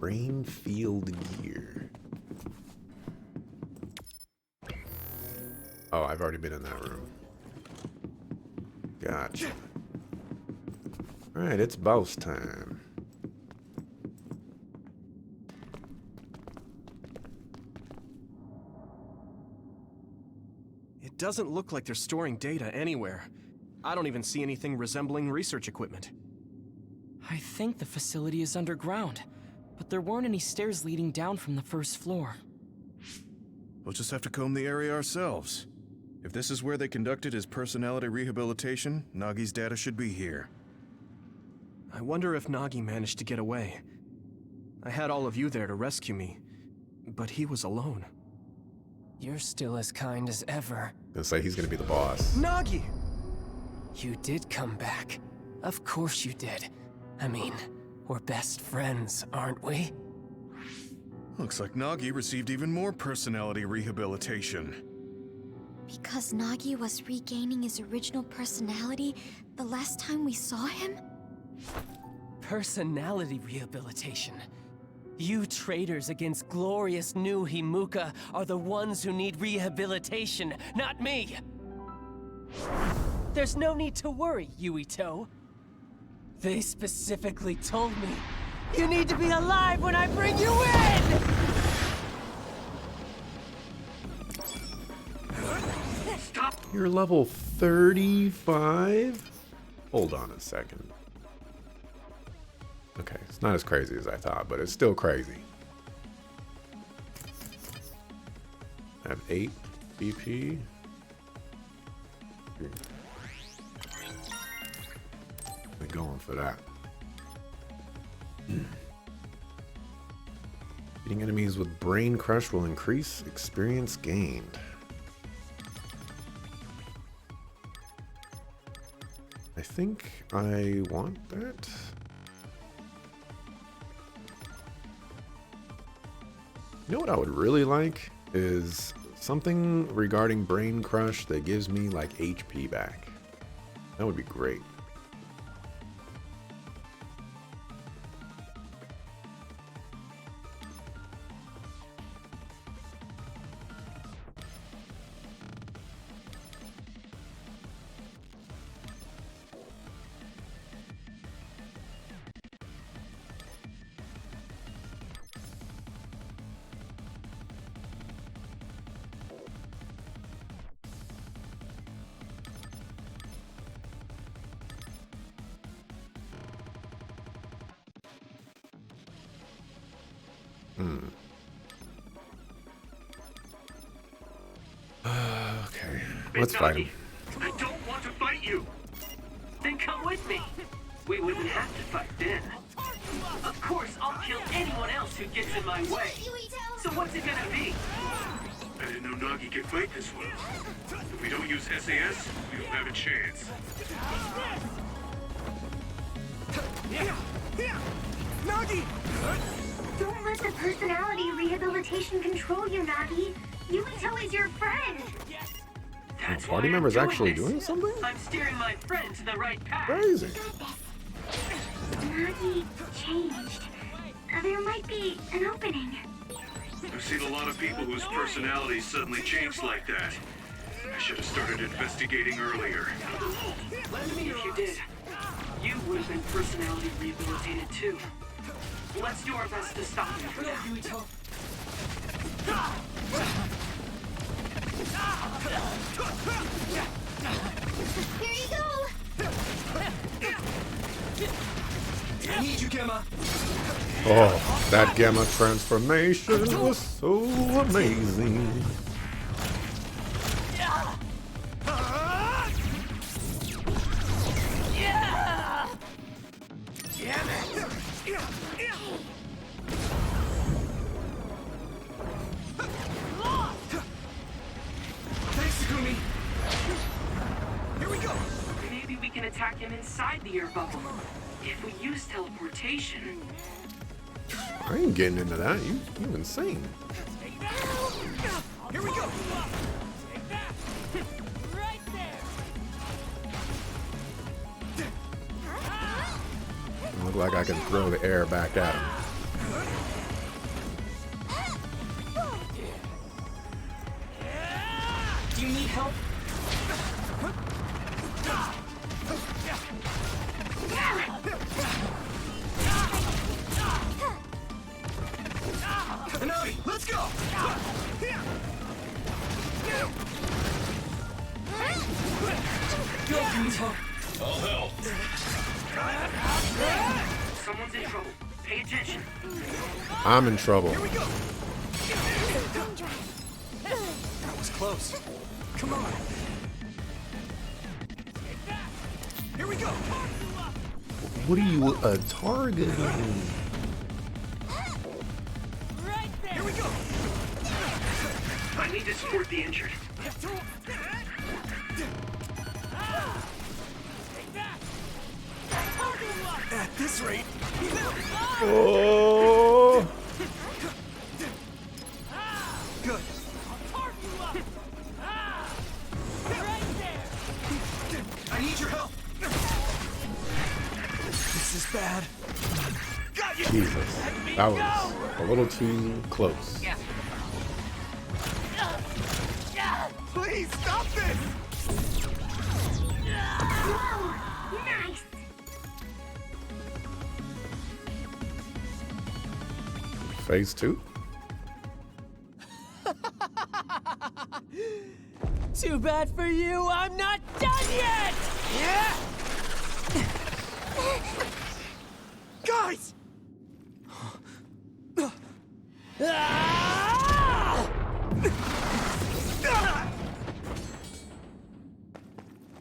Brain field gear. Oh, I've already been in that room. Gotcha. Alright, it's boss time. It doesn't look like they're storing data anywhere. I don't even see anything resembling research equipment. I think the facility is underground, but there weren't any stairs leading down from the first floor. We'll just have to comb the area ourselves. If this is where they conducted his personality rehabilitation, Nagi's data should be here. I wonder if Nagi managed to get away. I had all of you there to rescue me, but he was alone. You're still as kind as ever. Gonna say he's gonna be the boss. Nagi! You did come back. Of course you did. I mean, we're best friends, aren't we? Looks like Nagi received even more personality rehabilitation. Because Nagi was regaining his original personality the last time we saw him? Personality rehabilitation. You traitors against glorious new Himuka are the ones who need rehabilitation, not me! There's no need to worry, Yuito. They specifically told me, you need to be alive when I bring you in! Stop! You're level 35? Hold on a second. Okay, it's not as crazy as I thought, but it's still crazy. I have 8 BP. We're going for that. Beating enemies with Brain Crush will increase experience gained. I think I want that. You know what I would really like is something regarding Brain Crush that gives me like HP back. That would be great. Okay, let's fight him. I don't want to fight you. Then come with me. We wouldn't have to fight then. Of course, I'll kill anyone else who gets in my way. So what's it gonna be? I didn't know Nagi could fight this well. If we don't use SAS, we don't have a chance. Nagi! Don't let the personality rehabilitation control you, Nagi. Yuito is your friend. That's Party why members I'm actually this. doing something? I'm steering my friend to the right path. Crazy. Nagi changed. There might be an opening. I've seen a lot of people whose personalities suddenly changed like that. I should have started investigating earlier. If you did, you would have been personality rehabilitated too. Let's do our best to stop him for now. Here you go! I need you, Gemma! Oh, that Gamma transformation was so amazing. Maybe we can attack him inside the air bubble. If we use teleportation. I ain't getting into that. You insane. Here we go! Right there! Look like I can throw the air back at him. you need help? Nagi, let's go! Go, Yuto. I'll help. Someone's in trouble. Pay attention. I'm in trouble. Here we go! That was close. Come on. Here we go! What are you targeting? Here we go! I need to support the injured. At this rate... Oh! Good. I need your help. This is bad. Got you. Jesus, that was a little too close. Please stop this. Nice! Phase 2? Too bad for you, I'm not done yet! Yeah. Guys!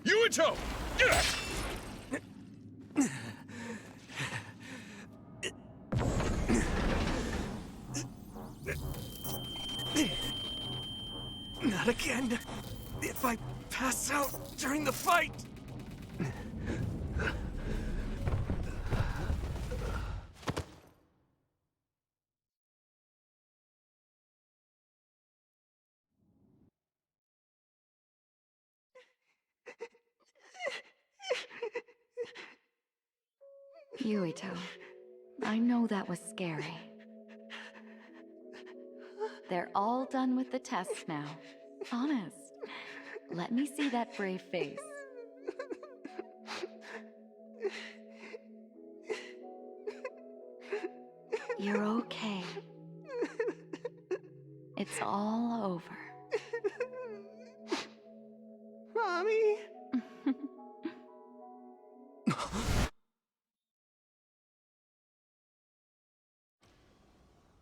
Yuito! Not again. If I pass out during the fight. Yuito, I know that was scary. They're all done with the tests now. Honest. Let me see that brave face. You're okay. It's all over. Mommy?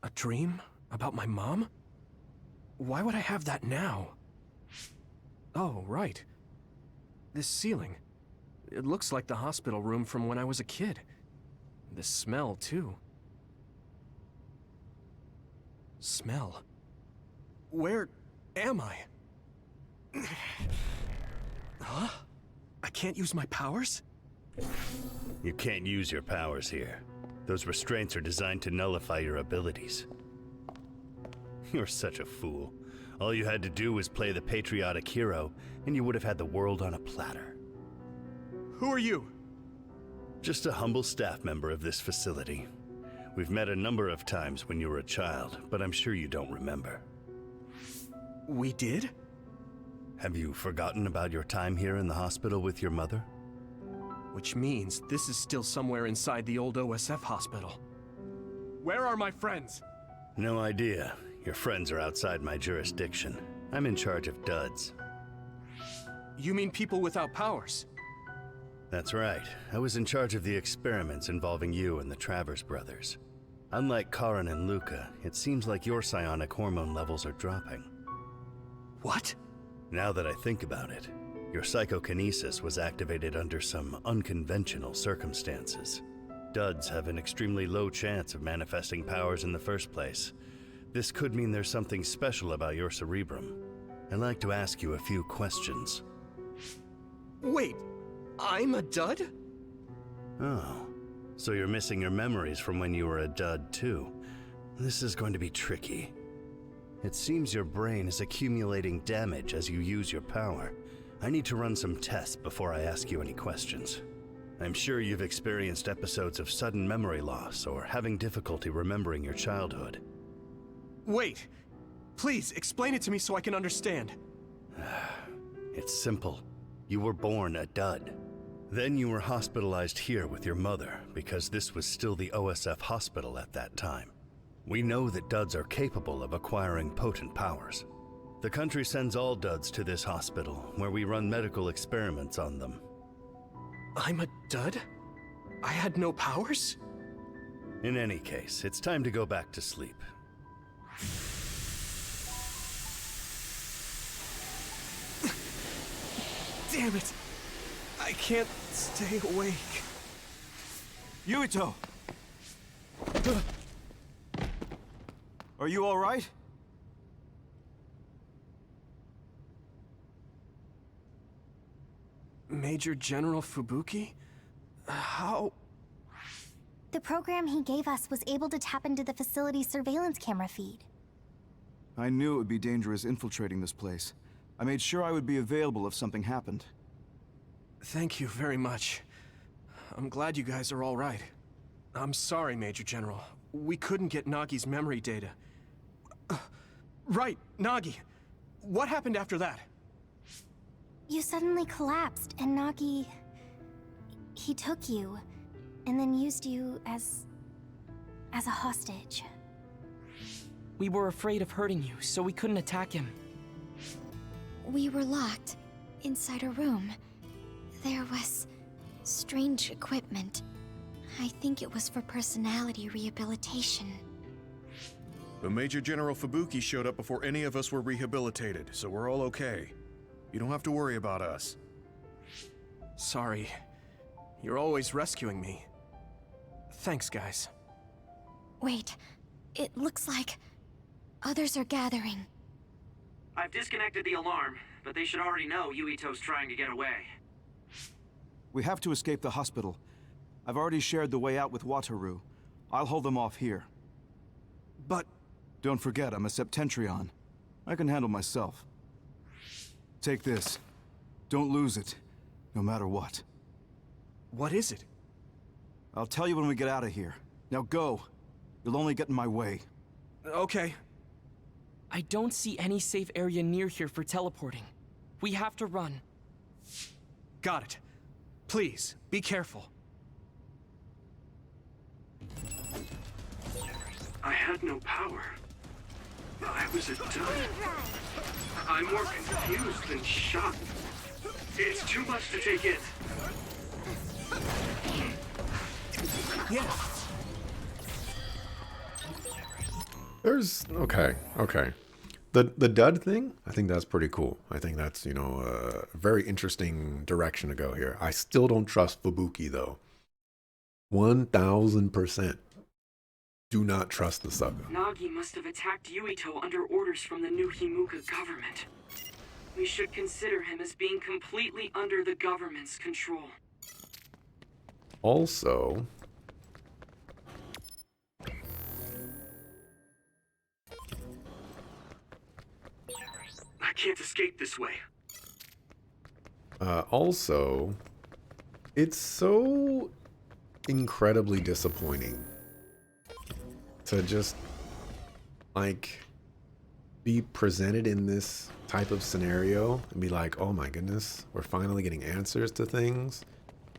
A dream? About my mom? Why would I have that now? Oh, right. This ceiling. It looks like the hospital room from when I was a kid. The smell, too. Smell? Where am I? Huh? I can't use my powers? You can't use your powers here. Those restraints are designed to nullify your abilities. You're such a fool. All you had to do was play the patriotic hero, and you would have had the world on a platter. Who are you? Just a humble staff member of this facility. We've met a number of times when you were a child, but I'm sure you don't remember. We did? Have you forgotten about your time here in the hospital with your mother? Which means this is still somewhere inside the old OSF hospital. Where are my friends? No idea. Your friends are outside my jurisdiction. I'm in charge of duds. You mean people without powers? That's right. I was in charge of the experiments involving you and the Travers brothers. Unlike Karin and Luca, it seems like your psionic hormone levels are dropping. What? Now that I think about it, your psychokinesis was activated under some unconventional circumstances. Duds have an extremely low chance of manifesting powers in the first place. This could mean there's something special about your cerebrum. I'd like to ask you a few questions. Wait, I'm a dud? Oh, so you're missing your memories from when you were a dud too. This is going to be tricky. It seems your brain is accumulating damage as you use your power. I need to run some tests before I ask you any questions. I'm sure you've experienced episodes of sudden memory loss or having difficulty remembering your childhood. Wait, please explain it to me so I can understand. It's simple. You were born a dud. Then you were hospitalized here with your mother because this was still the OSF hospital at that time. We know that duds are capable of acquiring potent powers. The country sends all duds to this hospital, where we run medical experiments on them. I'm a dud? I had no powers? In any case, it's time to go back to sleep. Damn it! I can't stay awake. Yuito! Are you all right? Major General Fubuki? How? The program he gave us was able to tap into the facility's surveillance camera feed. I knew it would be dangerous infiltrating this place. I made sure I would be available if something happened. Thank you very much. I'm glad you guys are all right. I'm sorry, Major General. We couldn't get Nagi's memory data. Right, Nagi. What happened after that? You suddenly collapsed, and Nagi... he took you, and then used you as a hostage. We were afraid of hurting you, so we couldn't attack him. We were locked inside a room. There was strange equipment. I think it was for personality rehabilitation. But Major General Fubuki showed up before any of us were rehabilitated, so we're all okay. You don't have to worry about us. Sorry. You're always rescuing me. Thanks, guys. Wait, it looks like others are gathering. I've disconnected the alarm, but they should already know Yuito's trying to get away. We have to escape the hospital. I've already shared the way out with Wataru. I'll hold them off here. But... Don't forget, I'm a Septentrion. I can handle myself. Take this. Don't lose it, no matter what. What is it? I'll tell you when we get out of here. Now go. You'll only get in my way. Okay. I don't see any safe area near here for teleporting. We have to run. Got it. Please, be careful. I had no power. I was a dud. I'm more confused than shocked. It's too much to take in. Yeah. There's okay. The dud thing, I think that's pretty cool. I think that's, you know, a very interesting direction to go here. I still don't trust Fubuki though. 1000%. Do not trust the sucker. Nagi must have attacked Yuito under orders from the new Himuka government. We should consider him as being completely under the government's control. Also, I can't escape this way. also, it's so incredibly disappointing to just, like, be presented in this type of scenario and be like, oh my goodness, we're finally getting answers to things.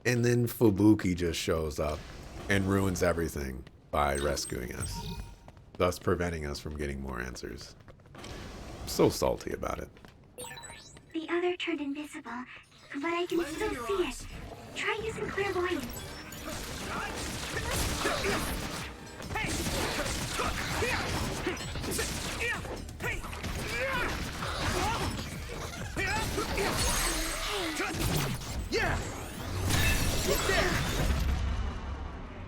And then Fubuki just shows up and ruins everything by rescuing us, thus preventing us from getting more answers. I'm so salty about it. The other turned invisible, but I can still see it. Try using clairvoyance. Yeah!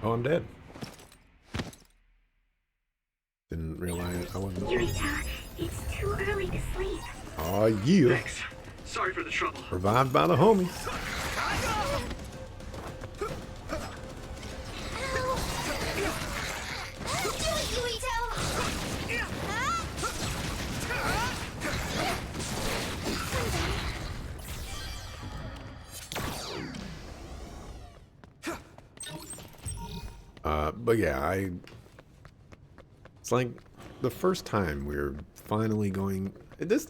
Oh, I'm dead. Didn't realize I wasn't. Yuito, it's too early to sleep. Oh yeah. Thanks. Sorry for the trouble. Revived by the homies. But yeah, it's like the first time we're finally going.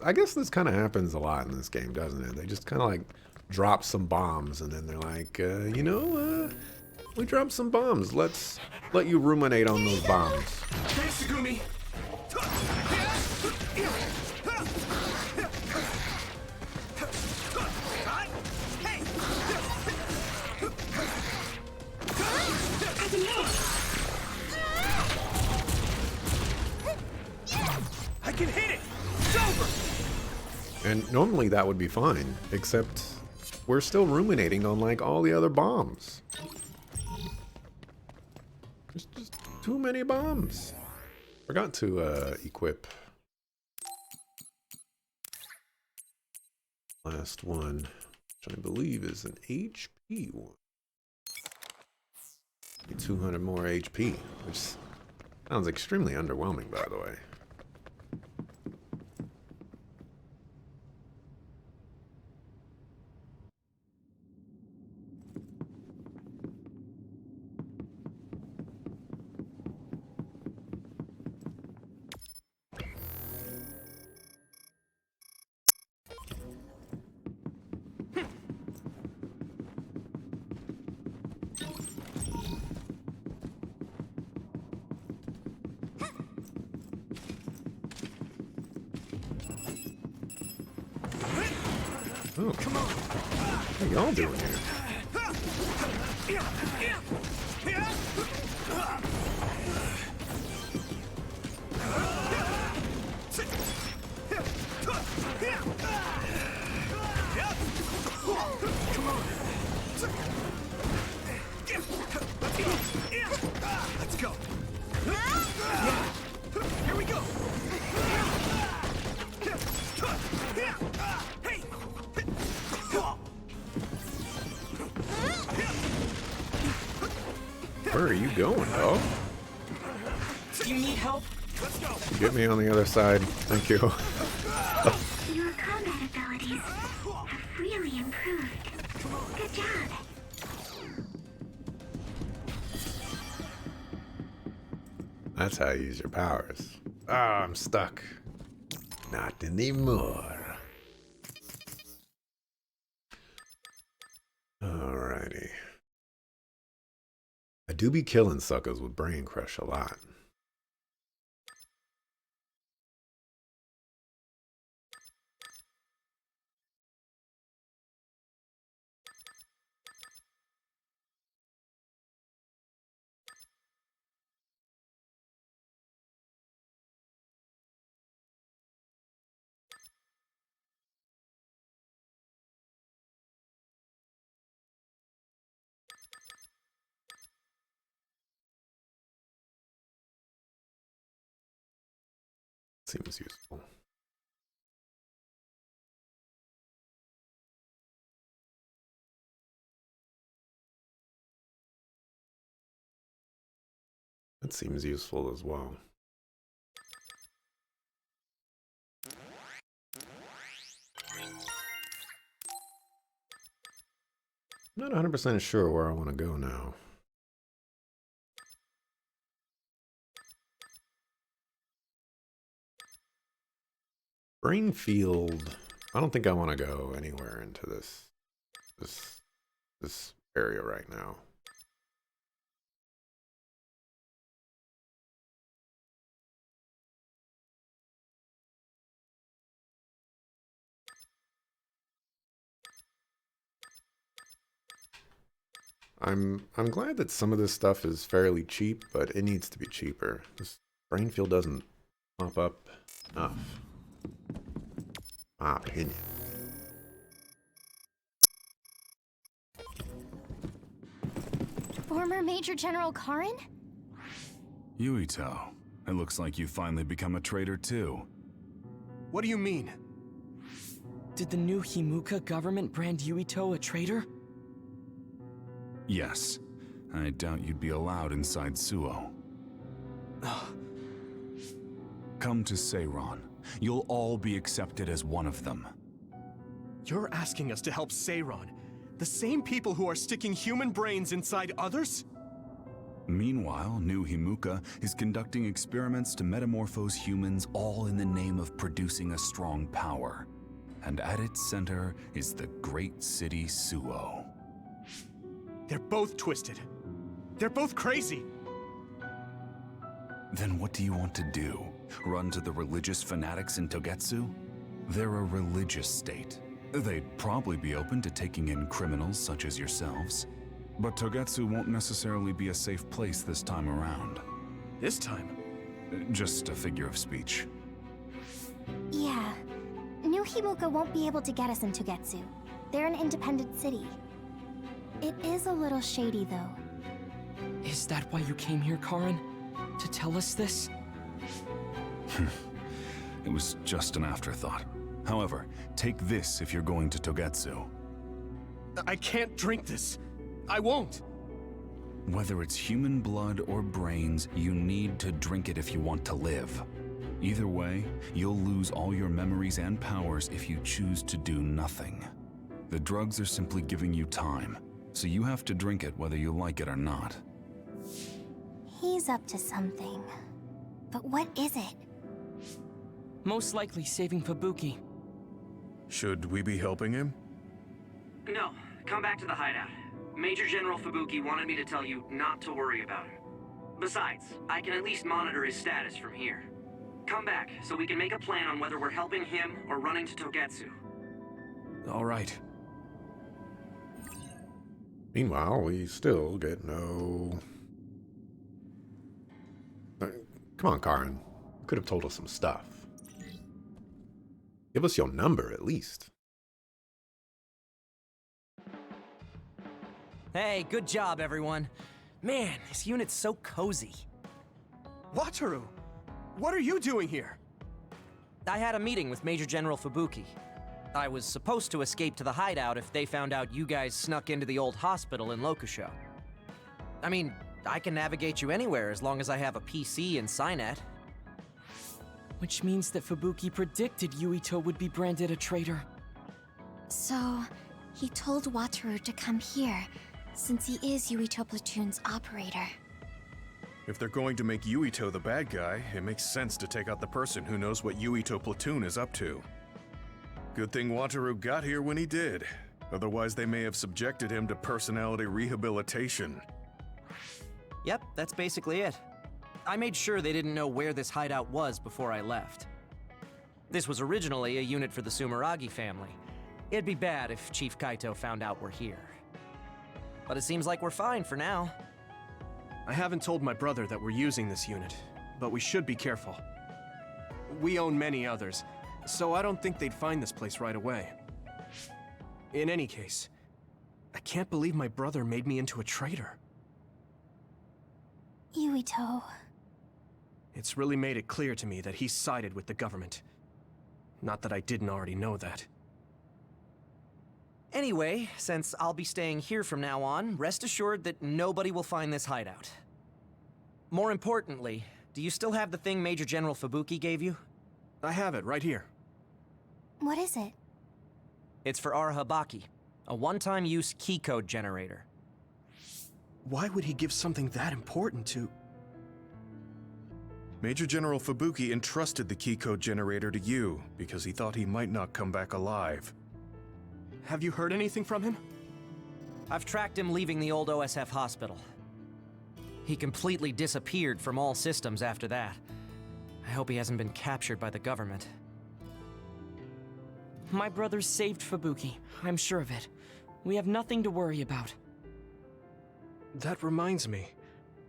I guess this kind of happens a lot in this game, doesn't it? They just kind of like drop some bombs, and then they're like, we dropped some bombs. Let's let you ruminate on those bombs. Thanks, Sugumi. I can hit it! It's over! And normally that would be fine, except we're still ruminating on like all the other bombs. There's just too many bombs. Forgot to equip. Last one, which I believe is an HP one. 200 more HP, which sounds extremely underwhelming, by the way. Oh, come on. What are y'all doing here? Let's go. Here we go. Hey. Where are you going, dog? Do you need help? Let's go. Get me on the other side. Thank you. Your combat abilities have really improved. Good job. That's how you use your powers. Ah, I'm stuck. Not anymore. Alrighty. I do be killing suckers with Brain Crush a lot. Seems useful. That seems useful as well. I'm not 100% sure where I want to go now. Brain field. I don't think I want to go anywhere into this area right now. I'm glad that some of this stuff is fairly cheap, but it needs to be cheaper. This brain field doesn't pop up enough. My opinion. Former Major General Karin? Yuito, it looks like you finally become a traitor too. What do you mean? Did the new Himuka government brand Yuito a traitor? Yes. I doubt you'd be allowed inside Suo. Come to Seiron. You'll all be accepted as one of them. You're asking us to help Seiron, the same people who are sticking human brains inside others? Meanwhile, new Himuka is conducting experiments to metamorphose humans, all in the name of producing a strong power. And at its center is the great city Suo. They're both twisted. They're both crazy. Then what do you want to do? Run to the religious fanatics in Togetsu? They're a religious state. They'd probably be open to taking in criminals such as yourselves. But Togetsu won't necessarily be a safe place this time around. This time? Just a figure of speech. Yeah. New Himuka won't be able to get us in Togetsu. They're an independent city. It is a little shady, though. Is that why you came here, Karin? To tell us this? It was just an afterthought. However, take this if you're going to Togetsu. I can't drink this. I won't. Whether it's human blood or brains, you need to drink it if you want to live. Either way, you'll lose all your memories and powers if you choose to do nothing. The drugs are simply giving you time, so you have to drink it whether you like it or not. He's up to something. But what is it? Most likely saving Fubuki. Should we be helping him? No, come back to the hideout. Major General Fubuki wanted me to tell you not to worry about him. Besides, I can at least monitor his status from here. Come back, so we can make a plan on whether we're helping him or running to Togetsu. All right. Meanwhile, we still get no... Come on, Karin. You could have told us some stuff. Give us your number, at least. Hey, good job, everyone. Man, this unit's so cozy. Wataru! What are you doing here? I had a meeting with Major General Fubuki. I was supposed to escape to the hideout if they found out you guys snuck into the old hospital in Lokusho. I mean, I can navigate you anywhere as long as I have a PC and Cynet. Which means that Fubuki predicted Yuito would be branded a traitor. So, he told Wataru to come here, since he is Yuito Platoon's operator. If they're going to make Yuito the bad guy, it makes sense to take out the person who knows what Yuito Platoon is up to. Good thing Wataru got here when he did. Otherwise, they may have subjected him to personality rehabilitation. Yep, that's basically it. I made sure they didn't know where this hideout was before I left. This was originally a unit for the Sumeragi family. It'd be bad if Chief Kaito found out we're here. But it seems like we're fine for now. I haven't told my brother that we're using this unit, but we should be careful. We own many others, so I don't think they'd find this place right away. In any case, I can't believe my brother made me into a traitor. Yuito. It's really made it clear to me that he sided with the government. Not that I didn't already know that. Anyway, since I'll be staying here from now on, rest assured that nobody will find this hideout. More importantly, do you still have the thing Major General Fubuki gave you? I have it right here. What is it? It's for our Habaki, a one-time use key code generator. Why would he give something that important to... Major General Fubuki entrusted the key code generator to you because he thought he might not come back alive. Have you heard anything from him? I've tracked him leaving the old OSF hospital. He completely disappeared from all systems after that. I hope he hasn't been captured by the government. My brother saved Fubuki, I'm sure of it. We have nothing to worry about. That reminds me.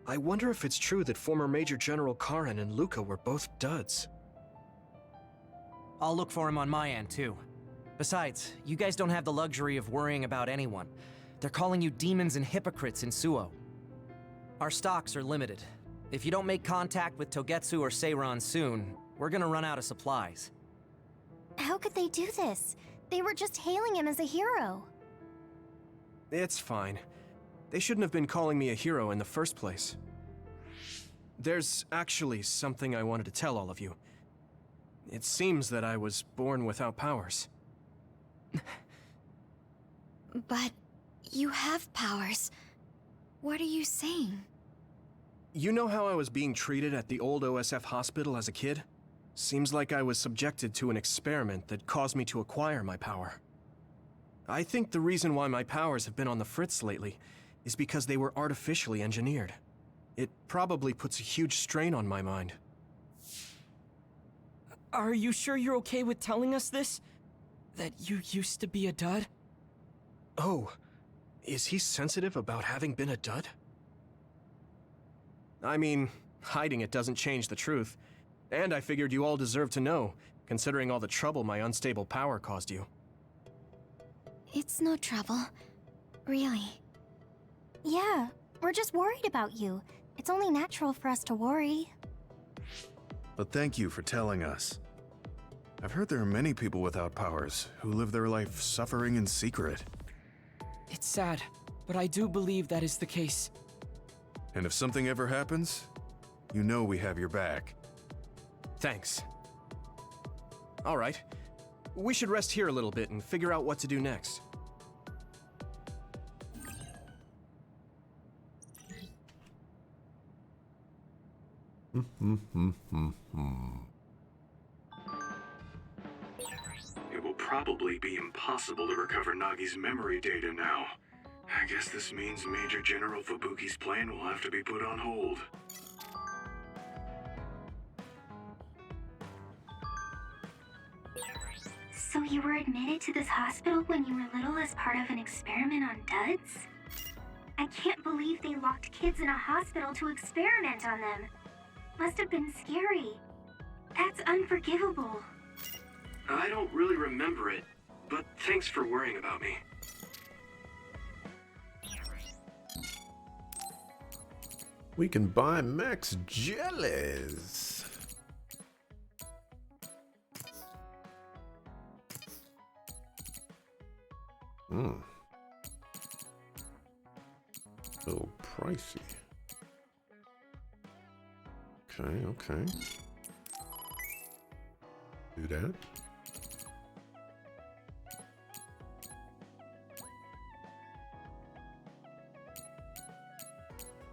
I wonder if it's true that former Major General Karin and Luca were both duds. I'll look for him on my end, too. Besides, you guys don't have the luxury of worrying about anyone. They're calling you demons and hypocrites in Suo. Our stocks are limited. If you don't make contact with Togetsu or Seiran soon, we're gonna run out of supplies. How could they do this? They were just hailing him as a hero. It's fine. They shouldn't have been calling me a hero in the first place. There's actually something I wanted to tell all of you. It seems that I was born without powers. But you have powers. What are you saying? You know how I was being treated at the old OSF hospital as a kid? Seems like I was subjected to an experiment that caused me to acquire my power. I think the reason why my powers have been on the fritz lately is because they were artificially engineered. It probably puts a huge strain on my mind. Are you sure you're okay with telling us this? That you used to be a dud? Oh, is he sensitive about having been a dud? I mean, hiding it doesn't change the truth. And I figured you all deserve to know, considering all the trouble my unstable power caused you. It's no trouble. Really. Yeah, we're just worried about you. It's only natural for us to worry. But thank you for telling us. I've heard there are many people without powers who live their life suffering in secret. It's sad, but I do believe that is the case. And if something ever happens, you know we have your back. Thanks. All right. We should rest here a little bit and figure out what to do next. It will probably be impossible to recover Nagi's memory data now. I guess this means Major General Fubuki's plan will have to be put on hold. So you were admitted to this hospital when you were little as part of an experiment on duds? I can't believe they locked kids in a hospital to experiment on them. Must have been scary. That's unforgivable. I don't really remember it, but thanks for worrying about me. We can buy Max Jellies. A little pricey. Okay. Do that.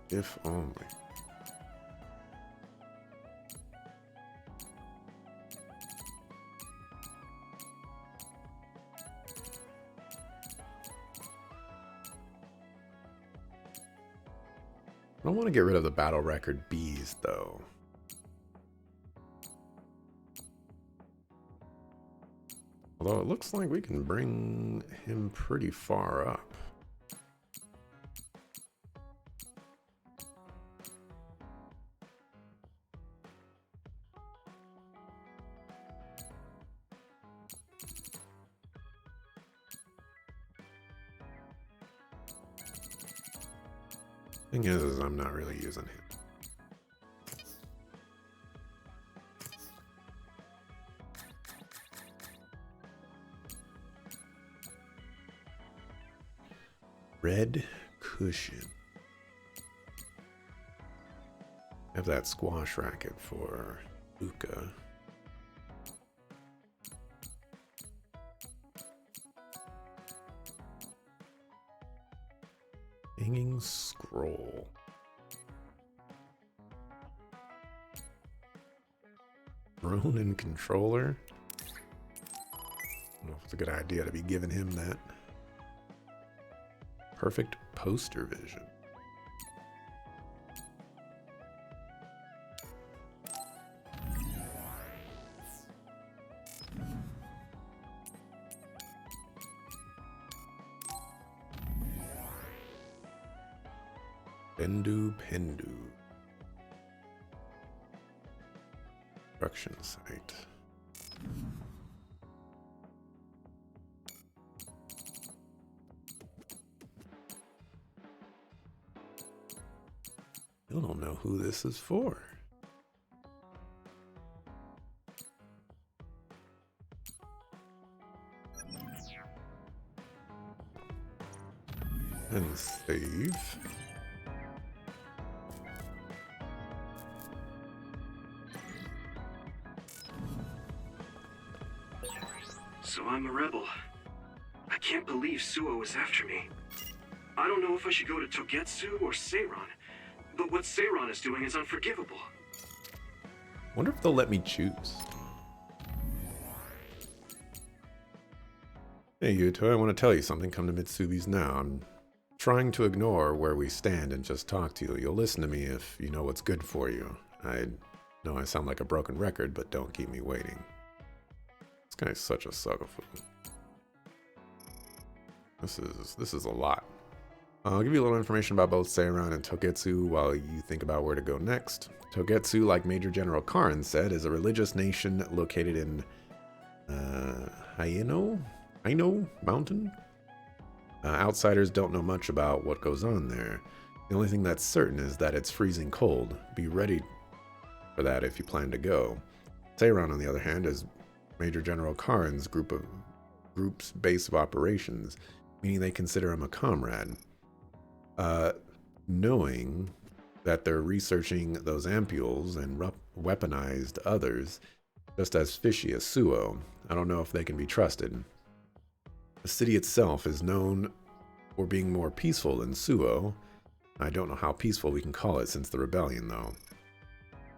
If only. I don't want to get rid of the battle record bees, though. Although it looks like we can bring him pretty far up. Thing is, I'm not really using him. Red cushion. Have that squash racket for Luca. Hanging scroll. Ronin controller. I don't know if it's a good idea to be giving him that. Perfect poster vision. Pendu. Construction site. Still don't know who this is for. And save. So I'm a rebel. I can't believe Suo was after me. I don't know if I should go to Togetsu or Seiran. But what Seiran is doing is unforgivable. Wonder if they'll let me choose. Hey, Yuto, I want to tell you something. Come to Mitsubi's now. I'm trying to ignore where we stand and just talk to you. You'll listen to me if you know what's good for you. I know I sound like a broken record, but don't keep me waiting. This guy's such a sucker for me. This is a lot. I'll give you a little information about both Seiran and Togetsu while you think about where to go next. Togetsu, like Major General Karin said, is a religious nation located in Haino Mountain. Outsiders don't know much about what goes on there. The only thing that's certain is that it's freezing cold. Be ready for that if you plan to go. Seiran, on the other hand, is Major General Karin's group's base of operations, meaning they consider him a comrade. Knowing that they're researching those ampules and weaponized others just as fishy as Suo, I don't know if they can be trusted. The city itself is known for being more peaceful than Suo. I don't know how peaceful we can call it since the rebellion, though.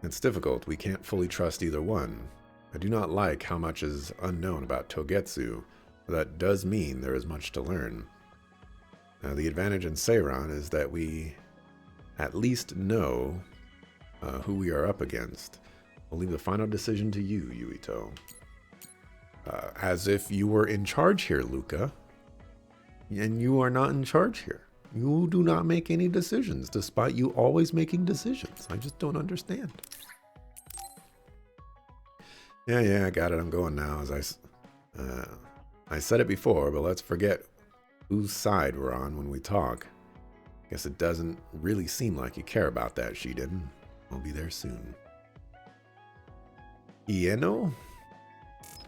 It's difficult. We can't fully trust either one. I do not like how much is unknown about Togetsu, but that does mean there is much to learn. The advantage in Seiran is that we at least know who we are up against. I'll leave the final decision to you, Yuito. As if you were in charge here, Luca. And you are not in charge here. You do not make any decisions, despite you always making decisions. I just don't understand. Yeah, I got it. I'm going now. As I said it before, but let's forget whose side we're on when we talk. Guess it doesn't really seem like you care about that, Shiden. I'll be there soon. Ieno?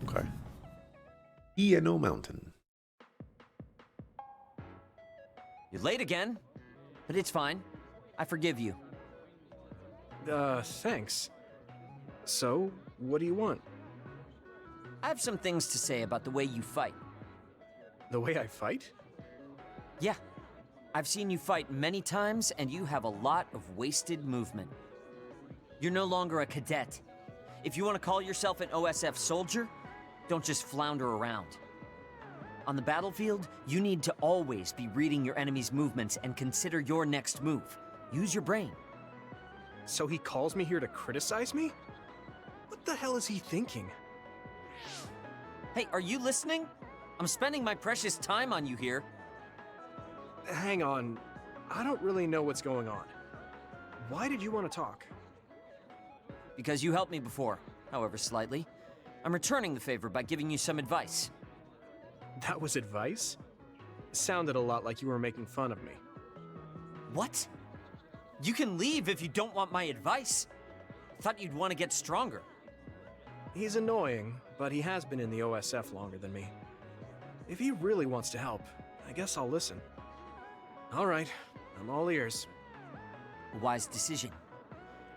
Okay. Ieno Mountain. You're late again, but it's fine. I forgive you. Thanks. So, what do you want? I have some things to say about the way you fight. The way I fight? Yeah. I've seen you fight many times, and you have a lot of wasted movement. You're no longer a cadet. If you want to call yourself an OSF soldier, don't just flounder around. On the battlefield, you need to always be reading your enemy's movements and consider your next move. Use your brain. So he calls me here to criticize me? What the hell is he thinking? Hey, are you listening? I'm spending my precious time on you here. Hang on. I don't really know what's going on. Why did you want to talk? Because you helped me before, however slightly. I'm returning the favor by giving you some advice. That was advice? Sounded a lot like you were making fun of me. What? You can leave if you don't want my advice. Thought you'd want to get stronger. He's annoying, but he has been in the OSF longer than me. If he really wants to help, I guess I'll listen. All right, I'm all ears. A wise decision.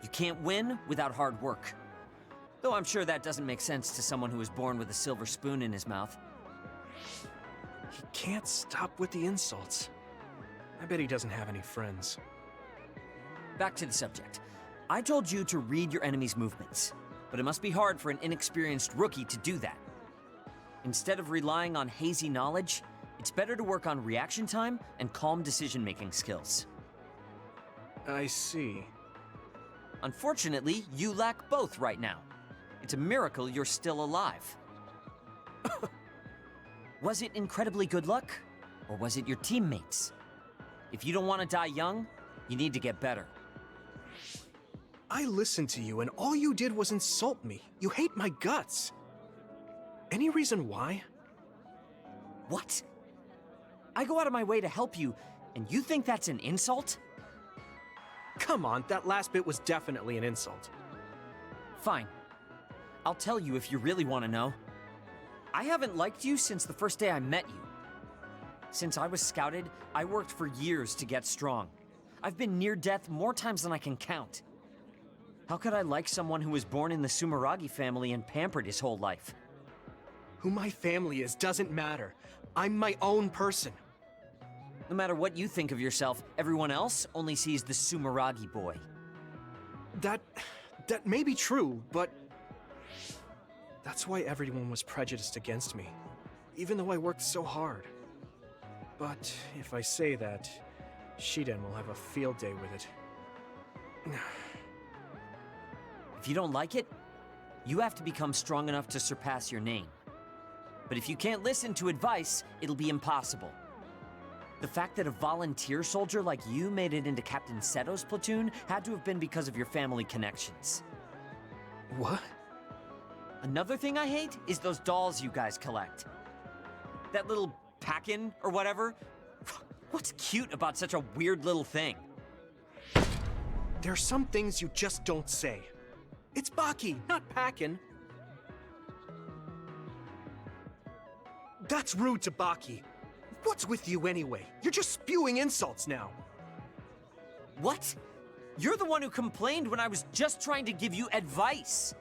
You can't win without hard work. Though I'm sure that doesn't make sense to someone who was born with a silver spoon in his mouth. He can't stop with the insults. I bet he doesn't have any friends. Back to the subject. I told you to read your enemy's movements, but it must be hard for an inexperienced rookie to do that. Instead of relying on hazy knowledge, it's better to work on reaction time and calm decision-making skills. I see. Unfortunately, you lack both right now. It's a miracle you're still alive. Was it incredibly good luck? Or was it your teammates? If you don't want to die young, you need to get better. I listened to you and all you did was insult me. You hate my guts. Any reason why? What? I go out of my way to help you, and you think that's an insult? Come on, that last bit was definitely an insult. Fine. I'll tell you if you really want to know. I haven't liked you since the first day I met you. Since I was scouted, I worked for years to get strong. I've been near death more times than I can count. How could I like someone who was born in the Sumeragi family and pampered his whole life? Who my family is doesn't matter. I'm my own person. No matter what you think of yourself, everyone else only sees the Sumeragi boy. That may be true, but that's why everyone was prejudiced against me, even though I worked so hard. But if I say that, Shiden will have a field day with it. If you don't like it, you have to become strong enough to surpass your name. But if you can't listen to advice, it'll be impossible. The fact that a volunteer soldier like you made it into Captain Seto's platoon had to have been because of your family connections. What? Another thing I hate is those dolls you guys collect. That little pack-in or whatever. What's cute about such a weird little thing? There are some things you just don't say. It's Baki, not Packin. That's rude to Baki. What's with you anyway? You're just spewing insults now. What? You're the one who complained when I was just trying to give you advice.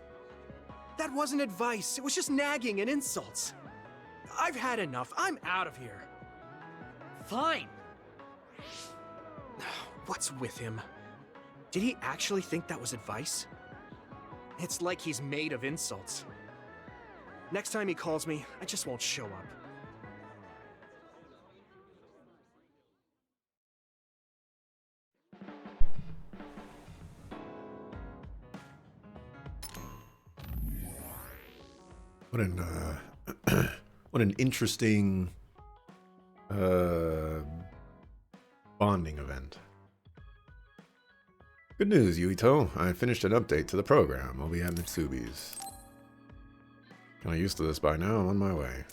That wasn't advice. It was just nagging and insults. I've had enough. I'm out of here. Fine. What's with him? Did he actually think that was advice? It's like he's made of insults. Next time he calls me, I just won't show up. What an what an interesting bonding event. Good news, Yuito. I finished an update to the program. I'll be at Mitsubi's. Kinda used to this by now. I'm on my way.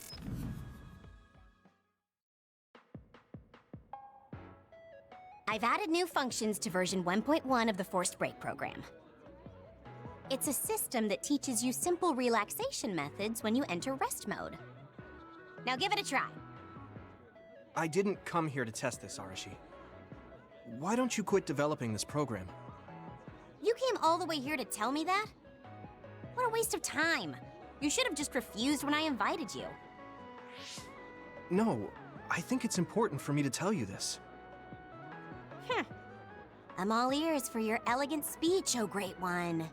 I've added new functions to version 1.1 of the Forced Break program. It's a system that teaches you simple relaxation methods when you enter rest mode. Now give it a try. I didn't come here to test this, Arashi. Why don't you quit developing this program? You came all the way here to tell me that? What a waste of time. You should have just refused when I invited you. No, I think it's important for me to tell you this. I'm all ears for your elegant speech, oh great one.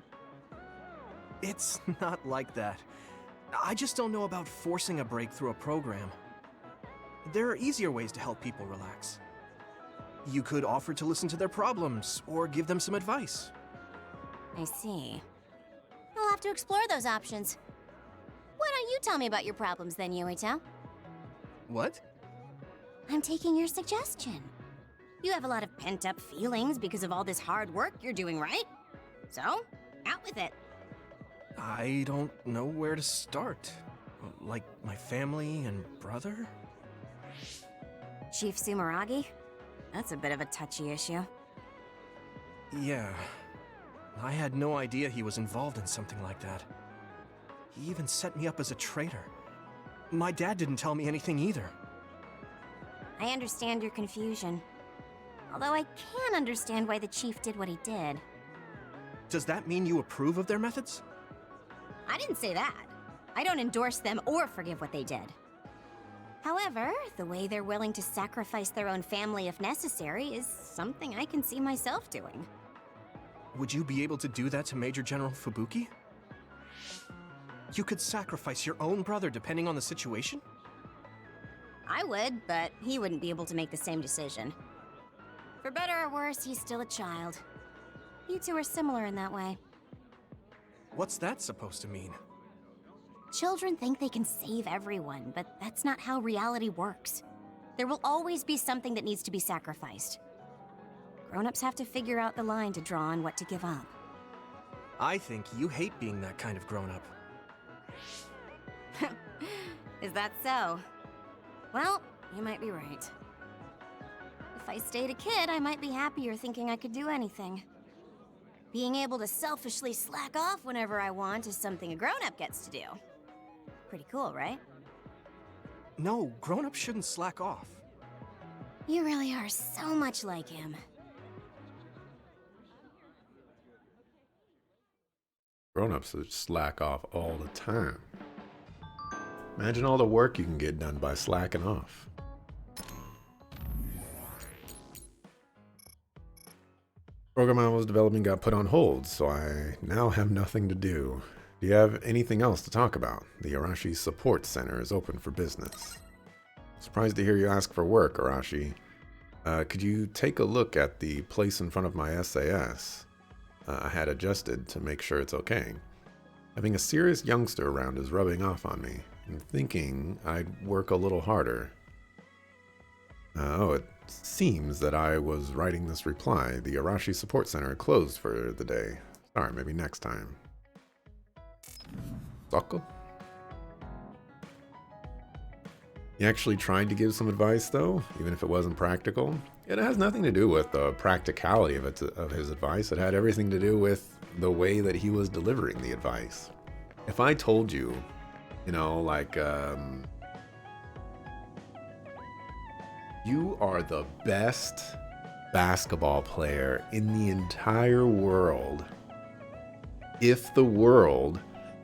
It's not like that. I just don't know about forcing a break through a program. There are easier ways to help people relax. You could offer to listen to their problems, or give them some advice. I see. I'll have to explore those options. Why don't you tell me about your problems then, Yuito? What? I'm taking your suggestion. You have a lot of pent-up feelings because of all this hard work you're doing, right? So, out with it. I don't know where to start. Like my family and brother? Chief Sumeragi? That's a bit of a touchy issue. Yeah. I had no idea he was involved in something like that. He even set me up as a traitor. My dad didn't tell me anything either. I understand your confusion. Although I can understand why the chief did what he did. Does that mean you approve of their methods? I didn't say that. I don't endorse them or forgive what they did. However, the way they're willing to sacrifice their own family if necessary is something I can see myself doing. Would you be able to do that to Major General Fubuki? You could sacrifice your own brother depending on the situation? I would, but he wouldn't be able to make the same decision. For better or worse, he's still a child. You two are similar in that way. What's that supposed to mean? Children think they can save everyone, but that's not how reality works. There will always be something that needs to be sacrificed. Grown-ups have to figure out the line to draw on what to give up. I think you hate being that kind of grown-up. Is that so? Well, you might be right. If I stayed a kid, I might be happier thinking I could do anything. Being able to selfishly slack off whenever I want is something a grown-up gets to do. Pretty cool, right? No, grown-ups shouldn't slack off. You really are so much like him. Grown-ups that slack off all the time. Imagine all the work you can get done by slacking off. program I was developing got put on hold, so I now have nothing to do. Do you have anything else to talk about? The Arashi Support Center is open for business. Surprised to hear you ask for work, Arashi. Could you take a look at the place in front of my SAS? I had adjusted to make sure it's okay. Having a serious youngster around is rubbing off on me. I'm thinking I'd work a little harder. It seems that I was writing this reply. The Arashi Support Center closed for the day. Sorry, maybe next time. Sokko? He actually tried to give some advice, though, even if it wasn't practical. It has nothing to do with the practicality of his advice. It had everything to do with the way that he was delivering the advice. If I told you, you are the best basketball player in the entire world, if the world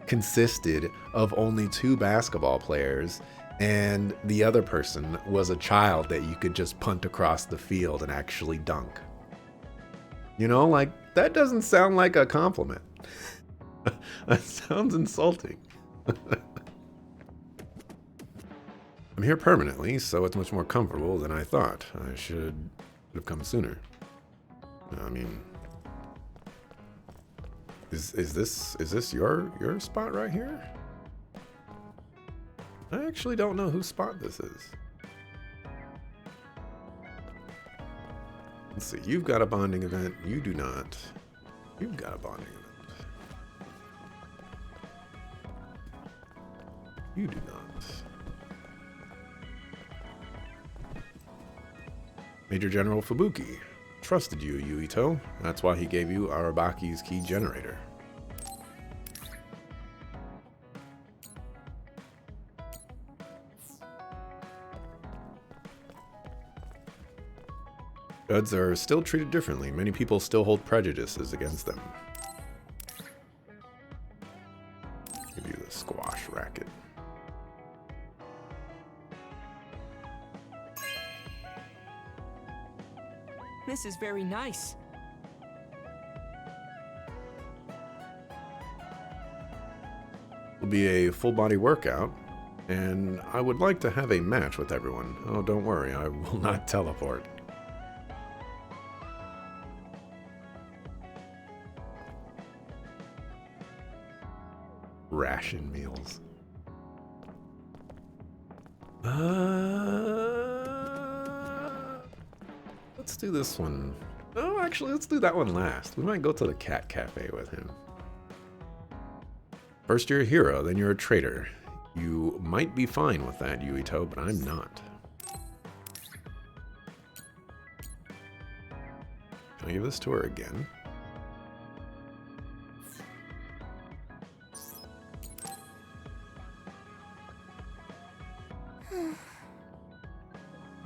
consisted of only 2 basketball players and the other person was a child that you could just punt across the field and actually dunk. That doesn't sound like a compliment. That sounds insulting. I'm here permanently, so it's much more comfortable than I thought. I should have come sooner. I mean, is this your spot right here? I actually don't know whose spot this is. Let's see. You've got a bonding event. You do not. You've got a bonding event. You do not. Major General Fubuki trusted you, Yuito. That's why he gave you Arabaki's key generator. Duds are still treated differently. Many people still hold prejudices against them. Give you the squash racket. This is very nice. It'll be a full body workout, and I would like to have a match with everyone. Oh, don't worry, I will not teleport. Ration meals. Let's do this one. Oh, actually, let's do that one last. We might go to the cat cafe with him. First you're a hero, then you're a traitor. You might be fine with that, Yuito, but I'm not. Can I give this to her again?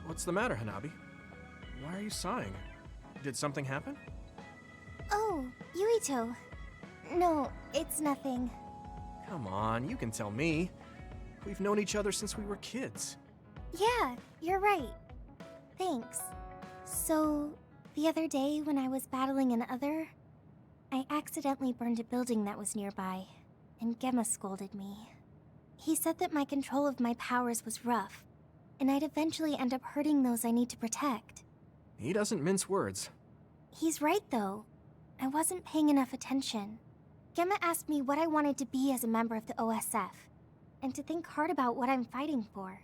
What's the matter, Hanabi? Why are you sighing? Did something happen? Oh, Yuito. No, it's nothing. Come on, you can tell me. We've known each other since we were kids. Yeah, you're right. Thanks. So, the other day when I was battling an other, I accidentally burned a building that was nearby, and Gemma scolded me. He said that my control of my powers was rough, and I'd eventually end up hurting those I need to protect. He doesn't mince words. He's right, though. I wasn't paying enough attention. Gemma asked me what I wanted to be as a member of the OSF, and to think hard about what I'm fighting for.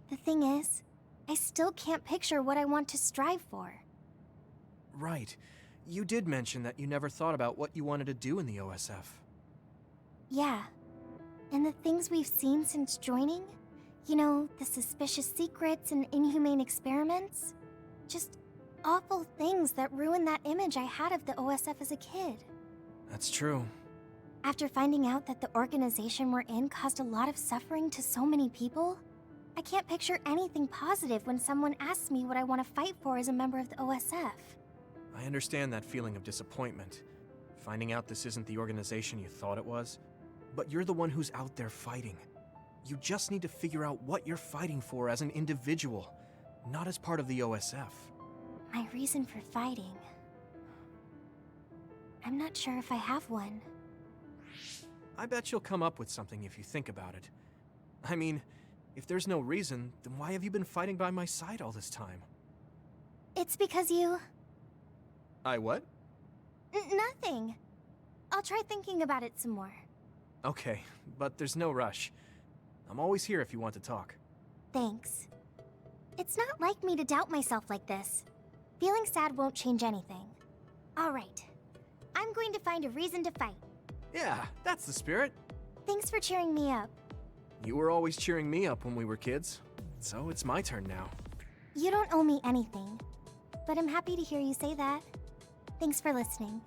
The thing is, I still can't picture what I want to strive for. Right. You did mention that you never thought about what you wanted to do in the OSF. Yeah. And the things we've seen since joining? You know, the suspicious secrets and inhumane experiments? Just awful things that ruined that image I had of the OSF as a kid. That's true. After finding out that the organization we're in caused a lot of suffering to so many people, I can't picture anything positive when someone asks me what I want to fight for as a member of the OSF. I understand that feeling of disappointment. Finding out this isn't the organization you thought it was. But you're the one who's out there fighting. You just need to figure out what you're fighting for as an individual, not as part of the OSF. My reason for fighting. I'm not sure if I have one. I bet you'll come up with something if you think about it. I mean, if there's no reason, then why have you been fighting by my side all this time? It's because you... I what? Nothing. I'll try thinking about it some more. Okay, but there's no rush. I'm always here if you want to talk. Thanks. It's not like me to doubt myself like this. Feeling sad won't change anything. All right. I'm going to find a reason to fight. Yeah, that's the spirit. Thanks for cheering me up. You were always cheering me up when we were kids, so it's my turn now. You don't owe me anything, but I'm happy to hear you say that. Thanks for listening.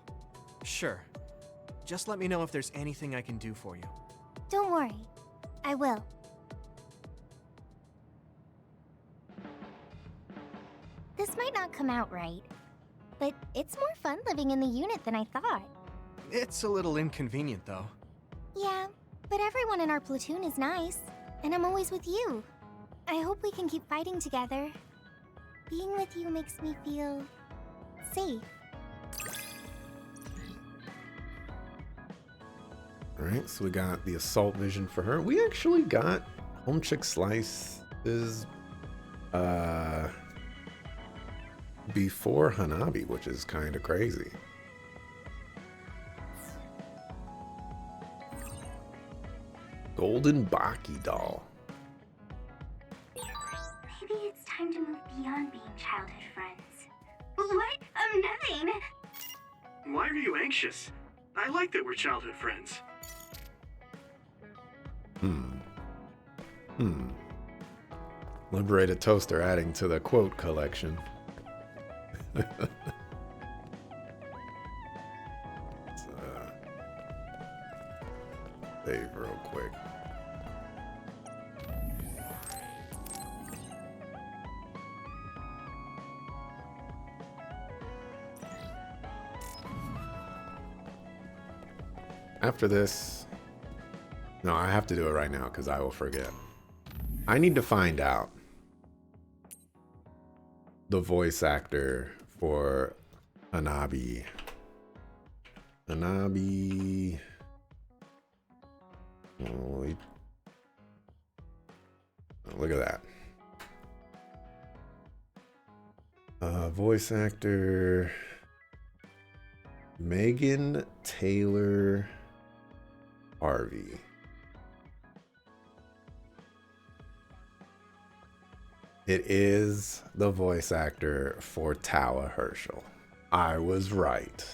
Sure. Just let me know if there's anything I can do for you. Don't worry. I will. This might not come out right, but it's more fun living in the unit than I thought. It's a little inconvenient, though. Yeah, but everyone in our platoon is nice, and I'm always with you. I hope we can keep fighting together. Being with you makes me feel... safe. Alright, so we got the assault vision for her. We actually got Home Chick Slice's before Hanabi, which is kind of crazy. Golden Baki doll. Maybe it's time to move beyond being childhood friends. What? Nothing. Why are you anxious? I like that we're childhood friends. Liberated Toaster adding to the quote collection. Let's, save real quick. After this, no, I have to do it right now because I will forget. I need to find out the voice actor for Hanabi. Hanabi. Oh, look at that. Voice actor Megan Taylor Harvey. It is the voice actor for Tawa Herschel. I was right.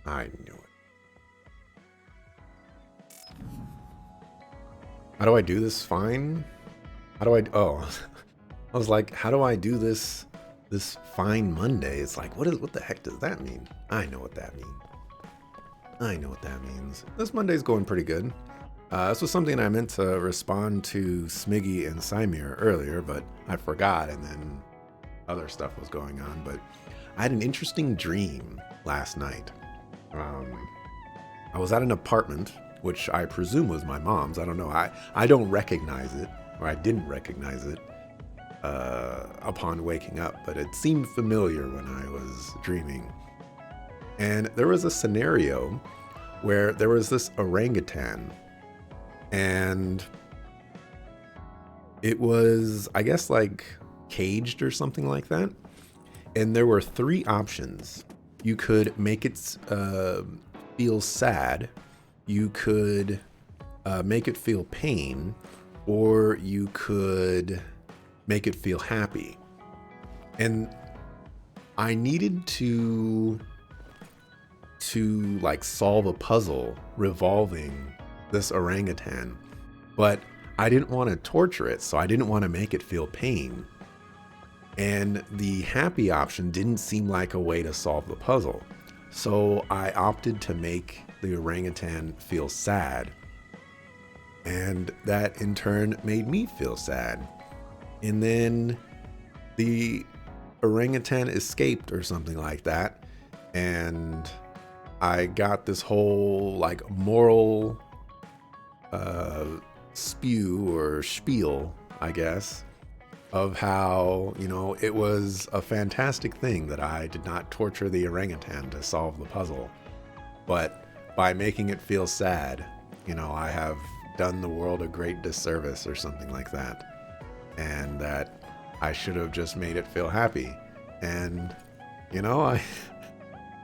I knew it. How do I do this fine? How do I... Oh, I was like, how do I do this fine Monday? It's like, what the heck does that mean? I know what that means. I know what that means. This Monday's going pretty good. This was something I meant to respond to Smiggy and Symir earlier, but I forgot, and then other stuff was going on. But I had an interesting dream last night. I was at an apartment, which I presume was my mom's. I don't know. I don't recognize it, or I didn't recognize it upon waking up, but it seemed familiar when I was dreaming. And there was a scenario where there was this orangutan, and it was, I guess, like caged or something like that. And there were three options. You could make it feel sad, you could make it feel pain, or you could make it feel happy. And I needed to like solve a puzzle revolving this orangutan, but I didn't want to torture it, so I didn't want to make it feel pain. And the happy option didn't seem like a way to solve the puzzle. So I opted to make the orangutan feel sad. And that in turn made me feel sad. And then the orangutan escaped or something like that. And I got this whole like moral spew or spiel, I guess, of how, you know, it was a fantastic thing that I did not torture the orangutan to solve the puzzle. But by making it feel sad, you know, I have done the world a great disservice or something like that. And that I should have just made it feel happy. And, you know,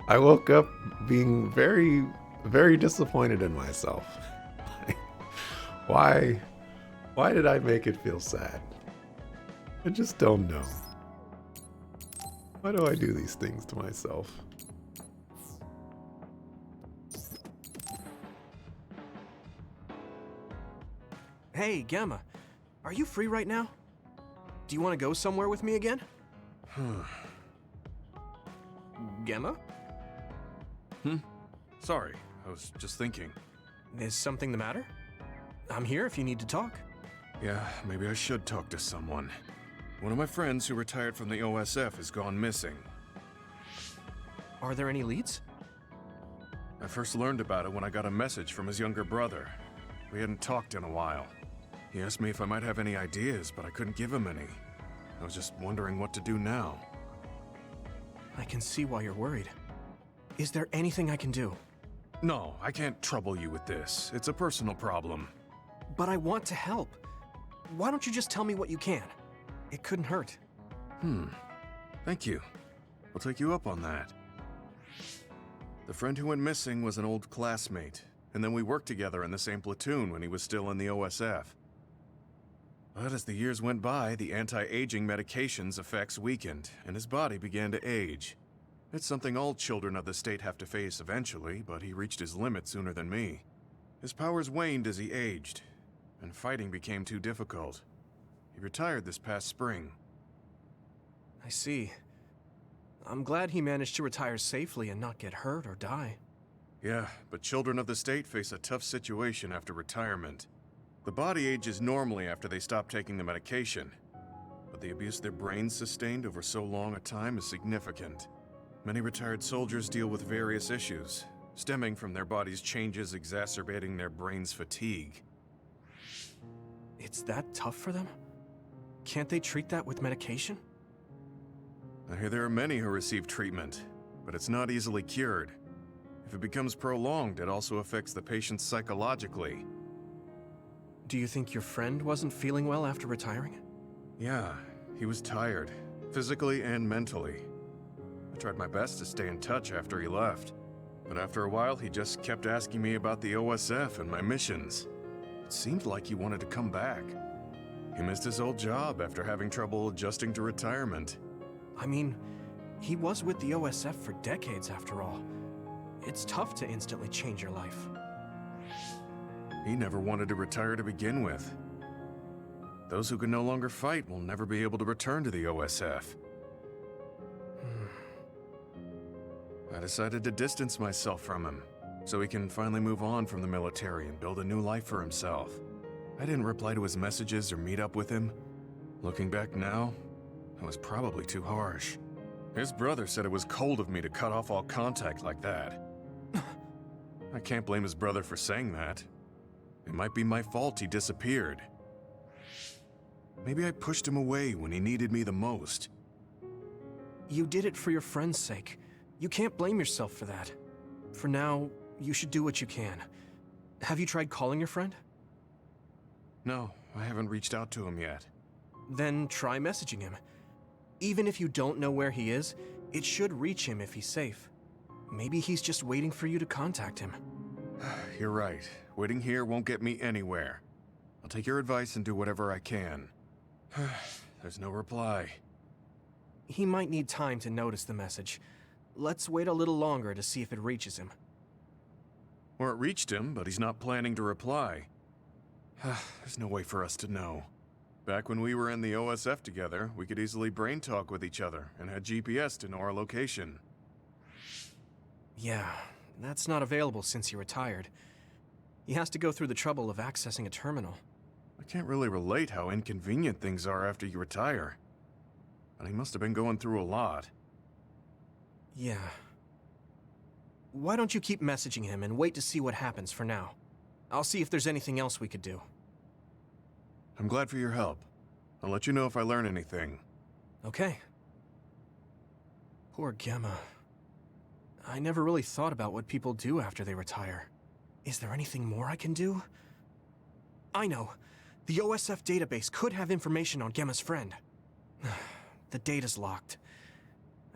I woke up being very, very disappointed in myself. Why did I make it feel sad? I just don't know. Why do I do these things to myself? Hey, Gamma. Are you free right now? Do you want to go somewhere with me again? Gamma? Sorry, I was just thinking. Is something the matter? I'm here if you need to talk. Yeah, maybe I should talk to someone. One of my friends who retired from the OSF has gone missing. Are there any leads? I first learned about it when I got a message from his younger brother. We hadn't talked in a while. He asked me if I might have any ideas, but I couldn't give him any. I was just wondering what to do now. I can see why you're worried. Is there anything I can do? No, I can't trouble you with this. It's a personal problem. But I want to help. Why don't you just tell me what you can? It couldn't hurt. Thank you. I'll take you up on that. The friend who went missing was an old classmate, and then we worked together in the same platoon when he was still in the OSF. But as the years went by, the anti-aging medication's effects weakened, and his body began to age. It's something all children of the state have to face eventually, but he reached his limit sooner than me. His powers waned as he aged, and fighting became too difficult. He retired this past spring. I see. I'm glad he managed to retire safely and not get hurt or die. Yeah, but children of the state face a tough situation after retirement. The body ages normally after they stop taking the medication, but the abuse their brains sustained over so long a time is significant. Many retired soldiers deal with various issues, stemming from their body's changes exacerbating their brain's fatigue. It's that tough for them? Can't they treat that with medication? I hear there are many who receive treatment, but it's not easily cured. If it becomes prolonged, it also affects the patient psychologically. Do you think your friend wasn't feeling well after retiring? Yeah, he was tired, physically and mentally. I tried my best to stay in touch after he left, but after a while he just kept asking me about the OSF and my missions. It seemed like he wanted to come back. He missed his old job after having trouble adjusting to retirement. I mean, he was with the OSF for decades after all. It's tough to instantly change your life. He never wanted to retire to begin with. Those who can no longer fight will never be able to return to the OSF. I decided to distance myself from him, so he can finally move on from the military and build a new life for himself. I didn't reply to his messages or meet up with him. Looking back now, I was probably too harsh. His brother said it was cold of me to cut off all contact like that. I can't blame his brother for saying that. It might be my fault he disappeared. Maybe I pushed him away when he needed me the most. You did it for your friend's sake. You can't blame yourself for that. For now, you should do what you can. Have you tried calling your friend? No, I haven't reached out to him yet. Then try messaging him. Even if you don't know where he is, it should reach him if he's safe. Maybe he's just waiting for you to contact him. You're right. Waiting here won't get me anywhere. I'll take your advice and do whatever I can. There's no reply. He might need time to notice the message. Let's wait a little longer to see if it reaches him. Or it reached him, but he's not planning to reply. There's no way for us to know. Back when we were in the OSF together, we could easily brain talk with each other and had GPS to know our location. Yeah, that's not available since he retired. He has to go through the trouble of accessing a terminal. I can't really relate how inconvenient things are after you retire. But he must have been going through a lot. Yeah. Why don't you keep messaging him and wait to see what happens for now? I'll see if there's anything else we could do. I'm glad for your help. I'll let you know if I learn anything. Okay. Poor Gemma. I never really thought about what people do after they retire. Is there anything more I can do? I know. The OSF database could have information on Gemma's friend. The data's locked.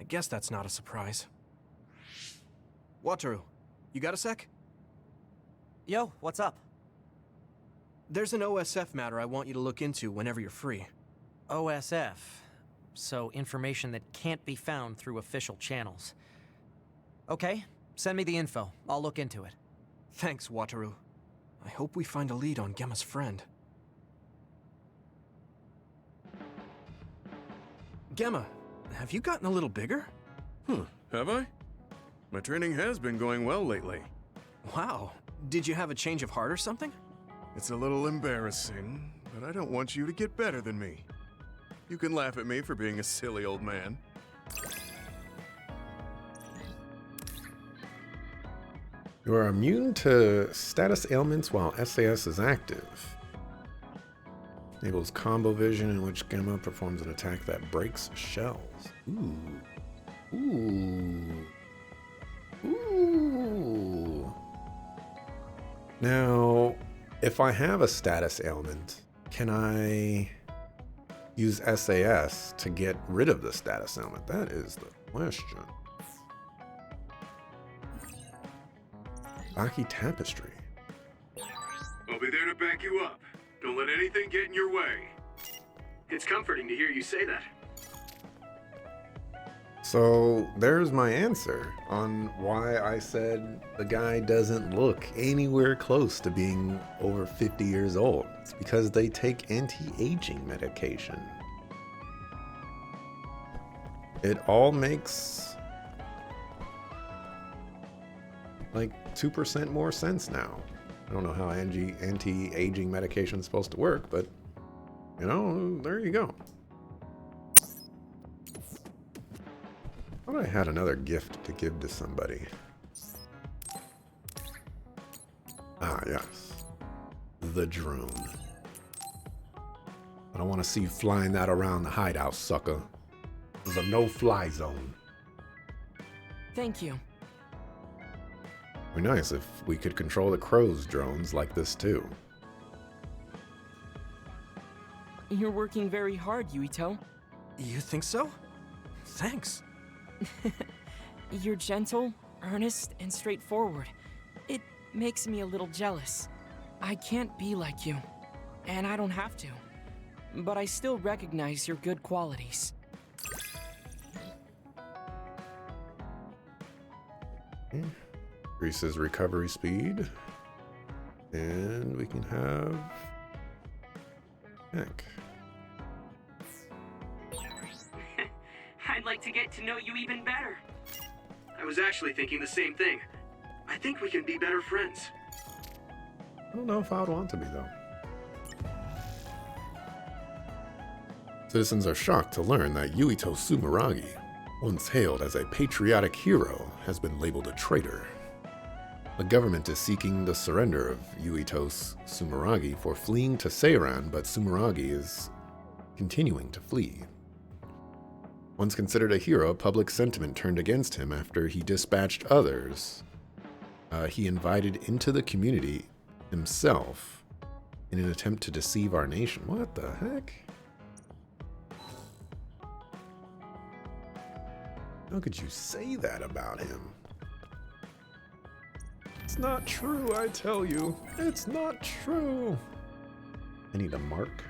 I guess that's not a surprise. Wataru, you got a sec? Yo, what's up? There's an OSF matter I want you to look into whenever you're free. OSF. So information that can't be found through official channels. Okay, send me the info. I'll look into it. Thanks, Wataru. I hope we find a lead on Gemma's friend. Gemma, have you gotten a little bigger? Have I? My training has been going well lately. Wow. Did you have a change of heart or something? It's a little embarrassing, but I don't want you to get better than me. You can laugh at me for being a silly old man. You are immune to status ailments while SAS is active. Enables combo vision in which Gemma performs an attack that breaks shells. Ooh. Ooh. Ooh. Now, if I have a status ailment, can I use SAS to get rid of the status ailment? That is the question. Baki Tapestry. I'll be there to back you up. Don't let anything get in your way. It's comforting to hear you say that. So there's my answer on why I said the guy doesn't look anywhere close to being over 50 years old. It's because they take anti-aging medication. It all makes like 2% more sense now. I don't know how anti-aging medication is supposed to work, but you know, there you go. I thought I had another gift to give to somebody. Ah, yes. The drone. I don't want to see you flying that around the hideout, sucker. This is a no-fly zone. Thank you. It'd be nice if we could control the crow's drones like this too. You're working very hard, Yuito. You think so? Thanks. You're gentle, earnest, and straightforward. It makes me a little jealous. I can't be like you, and I don't have to. But I still recognize your good qualities. Increases recovery speed. And we can have... Heck. I'd like to get to know you even better. I was actually thinking the same thing. I think we can be better friends. I don't know if I would want to be, though. Citizens are shocked to learn that Yuito Sumeragi, once hailed as a patriotic hero, has been labeled a traitor. The government is seeking the surrender of Yuito Sumeragi for fleeing to Seiran, but Sumeragi is continuing to flee. Once considered a hero, public sentiment turned against him after he dispatched others he invited into the community himself in an attempt to deceive our nation. What the heck? How could you say that about him? It's not true, I tell you. It's not true. I need a mark.